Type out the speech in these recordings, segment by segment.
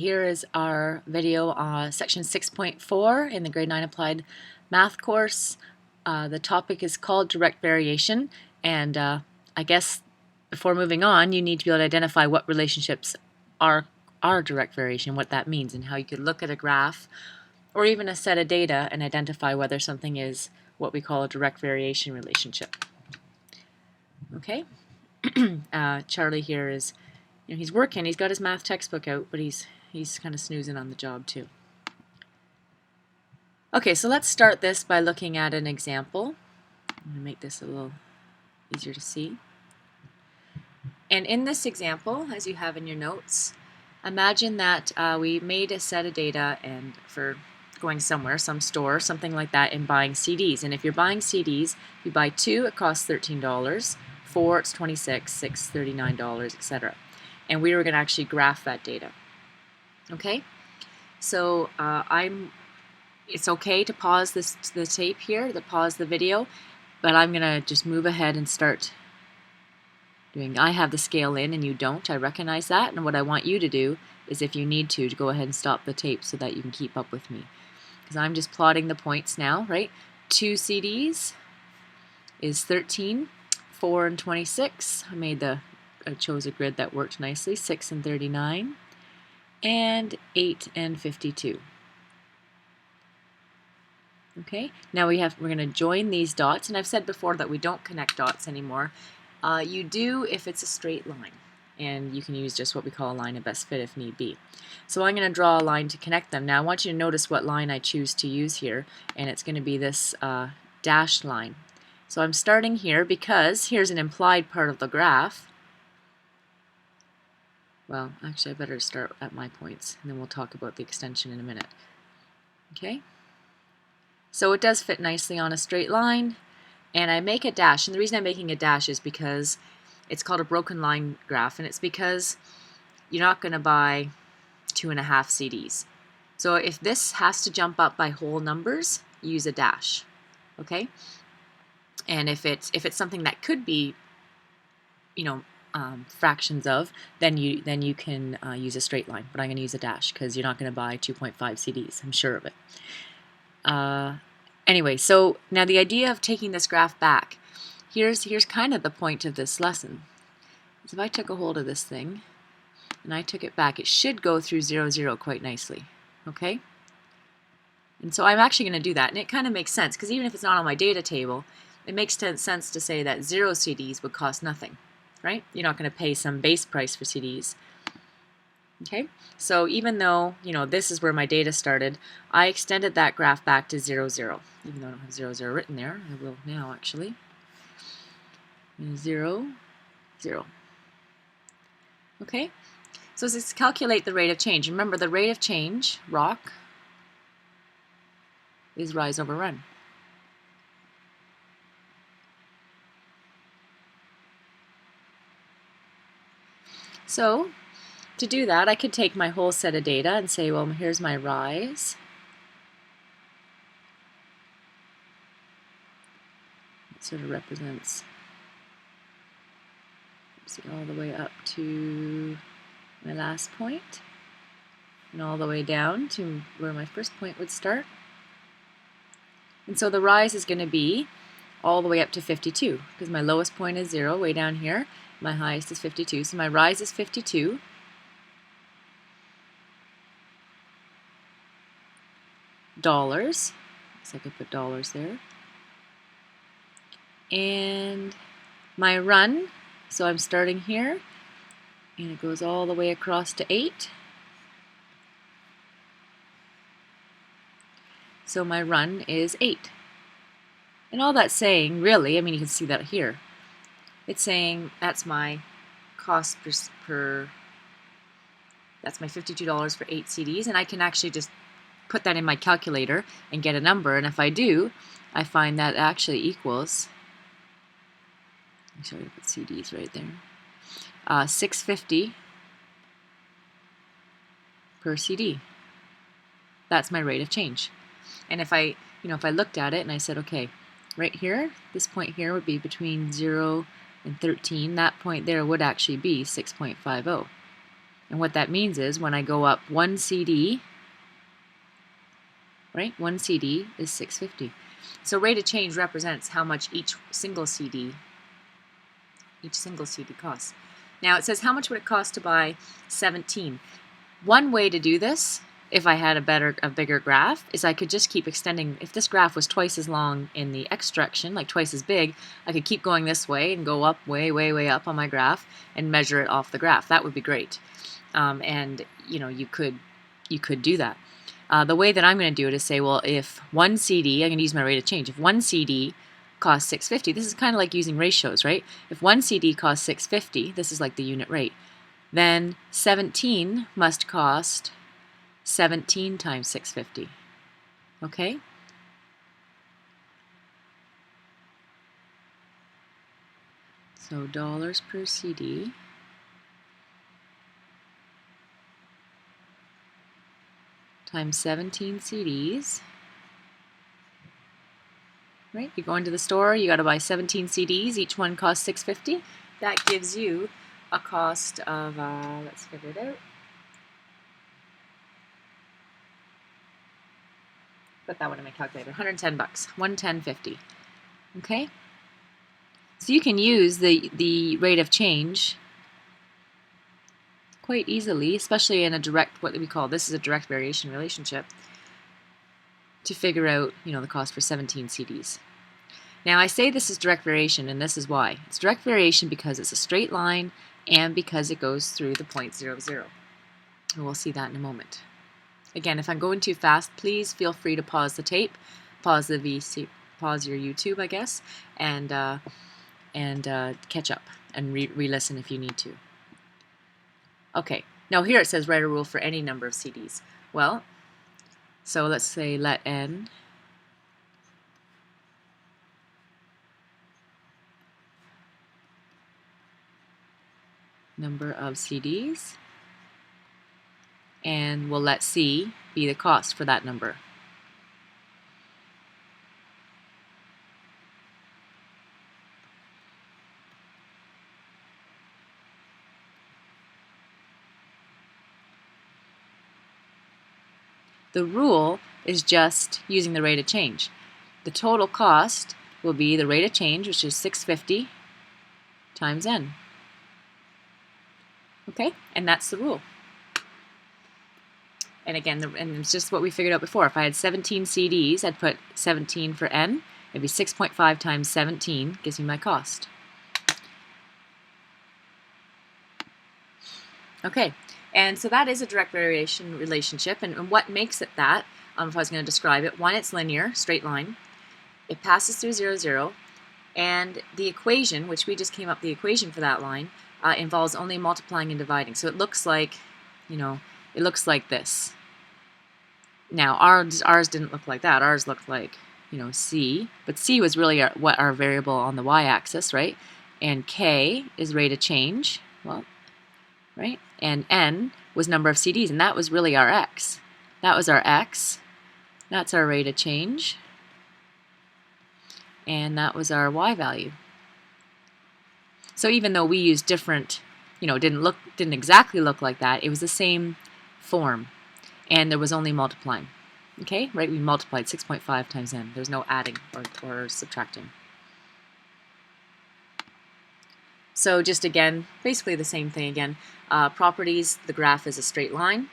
Here is our video section 6.4 in the grade 9 applied math course. The topic is called direct variation, and I guess before moving on you need to be able to identify what relationships are direct variation, what that means, and how you could look at a graph or even a set of data and identify whether something is what we call a direct variation relationship. Okay, Charlie here is, he's working, he's got his math textbook out, but he's kind of snoozing on the job too. Okay, so let's start this by looking at an example. I'm going to make this a little easier to see. And in this example, as you have in your notes, imagine that we made a set of data and for going somewhere, some store, something like that, and buying CDs. And if you're buying CDs, you buy 2, it costs $13, 4, it's $26, 6, $39, etc. And we were going to actually graph that data. Okay, so it's okay to pause the tape here, to pause the video, but I'm going to just move ahead and start doing. I have the scale in and you don't. I recognize that, and what I want you to do is, if you need to go ahead and stop the tape so that you can keep up with me. Because I'm just plotting the points now, right? 2 CDs is 13, 4 and 26. I chose a grid that worked nicely, 6 and 39, and 8 and 52. Okay, now we're going to join these dots, and I've said before that we don't connect dots anymore. You do if it's a straight line, and you can use just what we call a line of best fit if need be. So I'm going to draw a line to connect them. Now I want you to notice what line I choose to use here, and it's going to be this dashed line. So I'm starting here because here's an implied part of the graph. Well, actually I better start at my points, and then we'll talk about the extension in a minute. Okay? So it does fit nicely on a straight line, and I make a dash, and the reason I'm making a dash is because it's called a broken line graph, and it's because you're not going to buy 2.5 CDs. So if this has to jump up by whole numbers, use a dash. Okay? And if it's something that could be, fractions of, then you can use a straight line. But I'm going to use a dash because you're not going to buy 2.5 CDs. I'm sure of it. Anyway, so now the idea of taking this graph back, here's kind of the point of this lesson. So if I took a hold of this thing and I took it back, it should go through 0, 0 quite nicely. Okay? And so I'm actually going to do that, and it kind of makes sense because even if it's not on my data table, it makes sense to say that 0 CDs would cost nothing, right? You're not going to pay some base price for CDs. Okay, so even though, this is where my data started, I extended that graph back to 0, 0. Even though I don't have 0, 0 written there, I will now actually. 0, 0. Okay, so let's calculate the rate of change. Remember, the rate of change, rock, is rise over run. So to do that, I could take my whole set of data and say, well, here's my rise. It sort of represents, all the way up to my last point, and all the way down to where my first point would start. And so the rise is going to be all the way up to 52, because my lowest point is 0, way down here. My highest is 52, so my rise is 52. Dollars, so I could put dollars there. And my run, so I'm starting here, and it goes all the way across to 8. So my run is 8. And all that's saying, really, you can see that here. It's saying that's my cost per that's my $52 for 8 CDs, and I can actually just put that in my calculator and get a number, and if I do, I find that actually equals, I'm sorry to put CDs right there, $6.50 per CD. That's my rate of change. And if I looked at it and I said, okay, right here, this point here would be between 0 and 13. That point there would actually be 6.50. And what that means is when I go up 1 CD, right, 1 CD is 650. So rate of change represents how much each single CD costs. Now it says how much would it cost to buy 17. One way to do this, if I had a bigger graph, is I could just keep extending. If this graph was twice as long in the x direction, like twice as big, I could keep going this way and go up way, way, way up on my graph and measure it off the graph. That would be great. And you could do that. The way that I'm going to do it is say, well, if 1 CD, I'm going to use my rate of change. If 1 CD costs 650, this is kind of like using ratios, right? If 1 CD costs 650, this is like the unit rate, then 17 must cost 17 times 650. Okay? So dollars per CD times 17 CDs. Right? You go into the store, you got to buy 17 CDs, each one costs $6.50. That gives you a cost of, let's figure it out. Put that one in my calculator, 110 bucks, 110.50. Okay? So you can use the rate of change quite easily, especially in a direct, what we call, this is a direct variation relationship, to figure out, the cost for 17 CDs. Now I say this is direct variation, and this is why. It's direct variation because it's a straight line and because it goes through the point 0, 0. And we'll see that in a moment. Again, if I'm going too fast, please feel free to pause the tape, pause the VC, pause your YouTube, I guess, and catch up and re-listen if you need to. Okay, now here it says write a rule for any number of CDs. Well, so let's say let n number of CDs, and we'll let C be the cost for that number. The rule is just using the rate of change. The total cost will be the rate of change, which is 650 times n. Okay, and that's the rule. And again, and it's just what we figured out before. If I had 17 CDs, I'd put 17 for n. It'd be 6.5 times 17 gives me my cost. Okay, and so that is a direct variation relationship. And what makes it that, if I was going to describe it, one, it's linear, straight line. It passes through 0, 0. And the equation, which we just came up the equation for that line, involves only multiplying and dividing. So it looks like, it looks like this. Now, ours didn't look like that. Ours looked like, C. But C was really our variable on the y-axis, right? And K is rate of change. Well, right? And N was number of CDs, and that was really our X. That was our X. That's our rate of change. And that was our Y value. So even though we used different, didn't exactly look like that, it was the same form, and there was only multiplying. Okay, right? We multiplied 6.5 times n. There's no adding or subtracting. So just again, basically the same thing again. Properties, the graph is a straight line.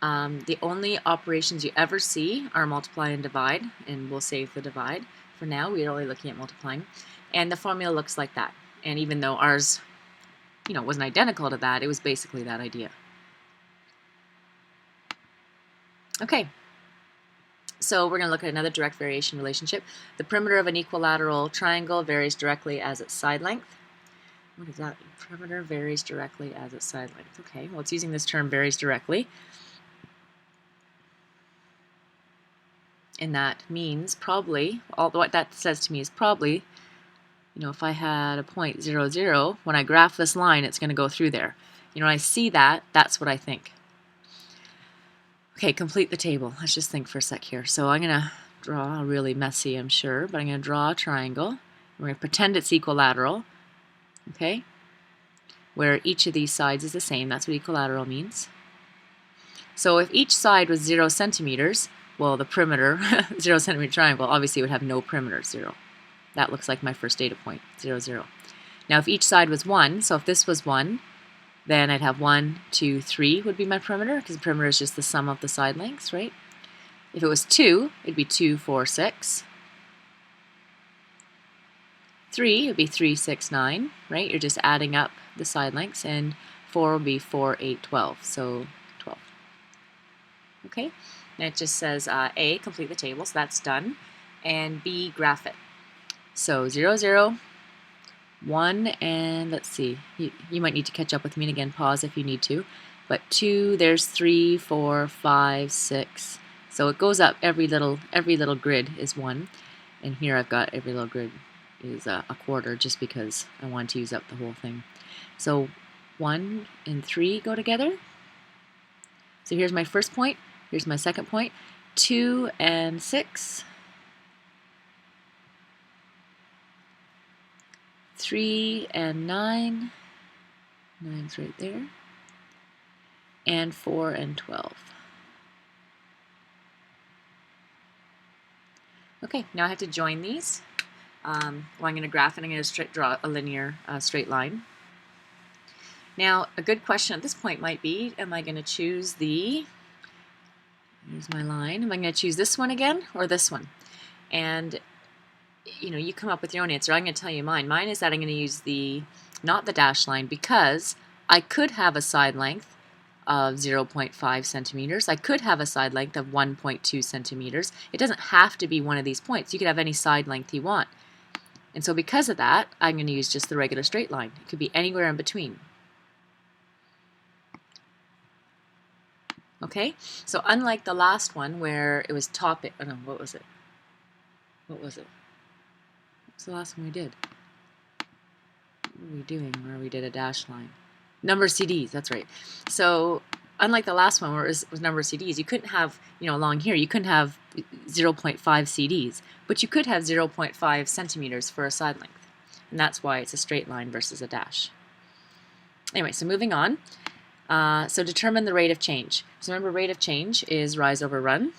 The only operations you ever see are multiply and divide, and we'll save the divide. For now, we're only looking at multiplying. And the formula looks like that. And even though ours, wasn't identical to that, it was basically that idea. Okay. So we're going to look at another direct variation relationship. The perimeter of an equilateral triangle varies directly as its side length. What does that mean? Perimeter varies directly as its side length. Okay, well, it's using this term varies directly. And that means probably, what that says to me is probably, if I had a point 0, 0, when I graph this line, it's going to go through there. When I see that, that's what I think. Okay, complete the table. Let's just think for a sec here. So I'm going to draw, really messy, I'm sure, but I'm going to draw a triangle. We're going to pretend it's equilateral. Okay? where each of these sides is the same. That's what equilateral means. So if each side was 0 centimeters, well, the perimeter, 0 centimeter triangle, obviously would have no perimeter, 0. That looks like my first data point, 0, 0. Now if each side was 1, so if this was 1, then I'd have 1, 2, 3 would be my perimeter, because the perimeter is just the sum of the side lengths, right? If it was 2, it'd be 2, 4, 6. 3 would be 3, 6, 9, right? You're just adding up the side lengths, and 4 will be 4, 8, 12, so 12. Okay, and it just says A, complete the table, so that's done, and B, graph it. So 0, 0, 1, and let's see, you might need to catch up with me, and again, pause if you need to, but 2, there's 3, 4, 5, 6, so it goes up, every little grid is 1, and here I've got every little grid is a quarter, just because I want to use up the whole thing. So 1 and 3 go together. So here's my first point, here's my second point, 2 and 6, 3 and 9, 9's right there, and 4 and 12. Okay, now I have to join these. Well, I'm going to graph it. I'm going to draw a linear straight line. Now, a good question at this point might be, am I going to choose the, here's my line, am I going to choose this one again or this one? And, you know, you come up with your own answer. I'm going to tell you mine. Mine is that I'm going to use the, not the dash line, because I could have a side length of 0.5 centimeters. I could have a side length of 1.2 centimeters. It doesn't have to be one of these points. You could have any side length you want. And so because of that, I'm going to use just the regular straight line. It could be anywhere in between. Okay, so unlike the last one where it was topic, oh no, what was it? What was it? What was the last one we did? What were we doing where we did a dash line? Number of CDs, that's right. So unlike the last one where it was number of CDs, you couldn't have, you know, along here, you couldn't have 0.5 CDs, but you could have 0.5 centimeters for a side length. And that's why it's a straight line versus a dash. Anyway, so moving on. So determine the rate of change. So remember, rate of change is rise over run.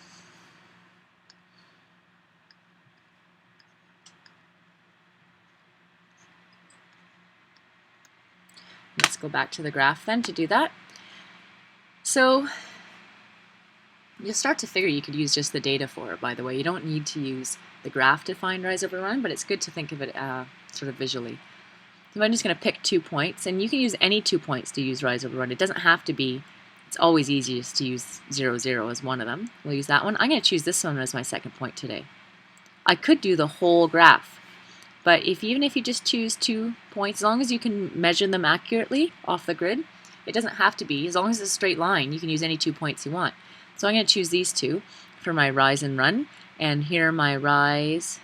Let's go back to the graph then to do that. So you'll start to figure you could use just the data for it, by the way. You don't need to use the graph to find rise over run, but it's good to think of it sort of visually. So I'm just going to pick 2 points, and you can use any 2 points to use rise over run. It doesn't have to be, it's always easiest to use 0, 0 as one of them. We'll use that one. I'm going to choose this one as my second point today. I could do the whole graph, but even if you just choose 2 points, as long as you can measure them accurately off the grid, it doesn't have to be. As long as it's a straight line, you can use any 2 points you want. So I'm going to choose these 2 for my rise and run, and here my rise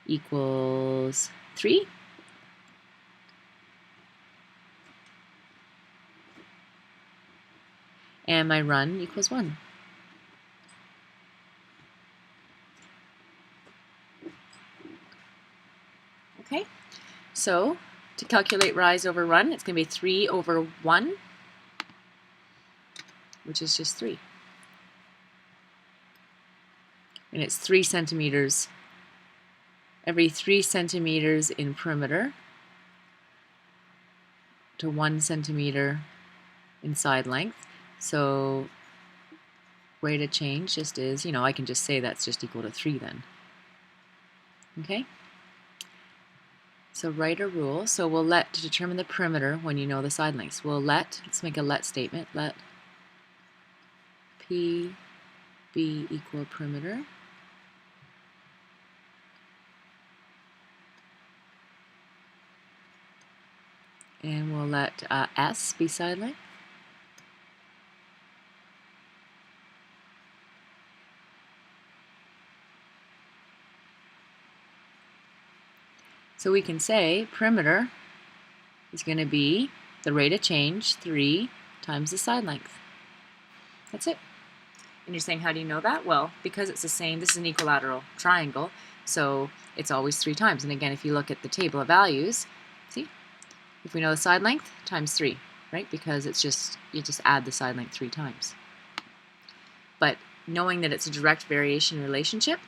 equals 3. And my run equals 1. Okay, so to calculate rise over run, it's going to be 3 over 1, which is just 3. And it's 3 centimeters. Every 3 centimeters in perimeter to 1 centimeter in side length. So rate of change just is, you know, I can just say that's just equal to 3 then. Okay? So write a rule. So we'll let to determine the perimeter when you know the side lengths. We'll let, let's make a let statement. Let P be equal perimeter. And we'll let S be side length. So we can say perimeter is going to be the rate of change, 3 times the side length. That's it. And you're saying, how do you know that? Well, because it's the same, this is an equilateral triangle, so it's always 3 times. And again, if you look at the table of values, see, If we know the side length, times 3, right? Because it's just, you just add the side length 3 times. But knowing that it's a direct variation relationship,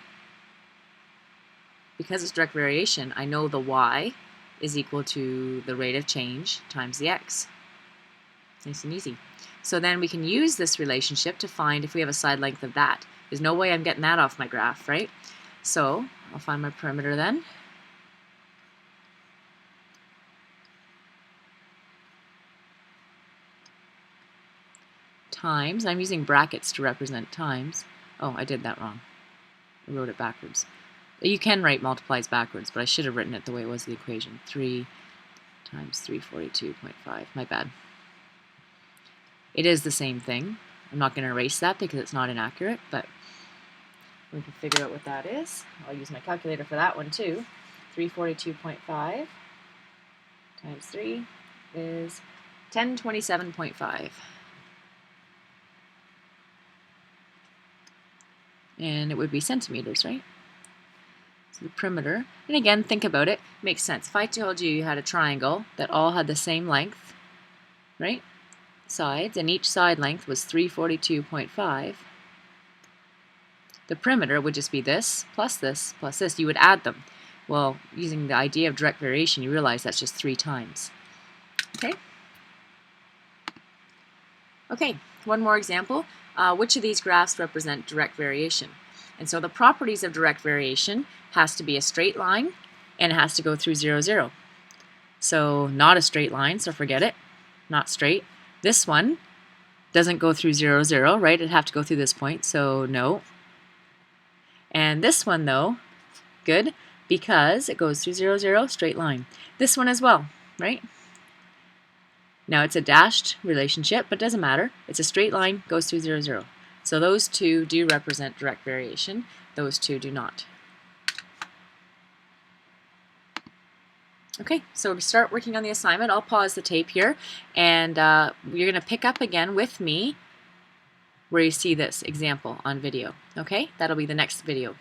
because it's direct variation, I know the y is equal to the rate of change times the x. Nice and easy. So then we can use this relationship to find if we have a side length of that. There's no way I'm getting that off my graph, right? So I'll find my perimeter then. Times, I'm using brackets to represent times. Oh, I did that wrong. I wrote it backwards. You can write multiplies backwards, but I should have written it the way it was in the equation. 3 times 342.5. My bad. It is the same thing. I'm not going to erase that because it's not inaccurate, but we can figure out what that is. I'll use my calculator for that one too. 342.5 times 3 is 1027.5. And it would be centimeters, right? So the perimeter, and again, think about it, makes sense. If I told you you had a triangle that all had the same length, right? Sides, and each side length was 342.5, the perimeter would just be this plus this plus this. You would add them. Well, using the idea of direct variation, you realize that's just 3 times. Okay? Okay, one more example. Which of these graphs represent direct variation? And so the properties of direct variation has to be a straight line, and it has to go through 0, 0. So not a straight line, so forget it. Not straight. This one doesn't go through 0, 0, right? It'd have to go through this point, so no. And this one, though, good, because it goes through 0, 0, straight line. This one as well, right? Now it's a dashed relationship, but it doesn't matter. It's a straight line, goes through 0, 0. So those two do represent direct variation. Those two do not. Okay, so to start working on the assignment, I'll pause the tape here, and you're going to pick up again with me where you see this example on video. Okay, that'll be the next video.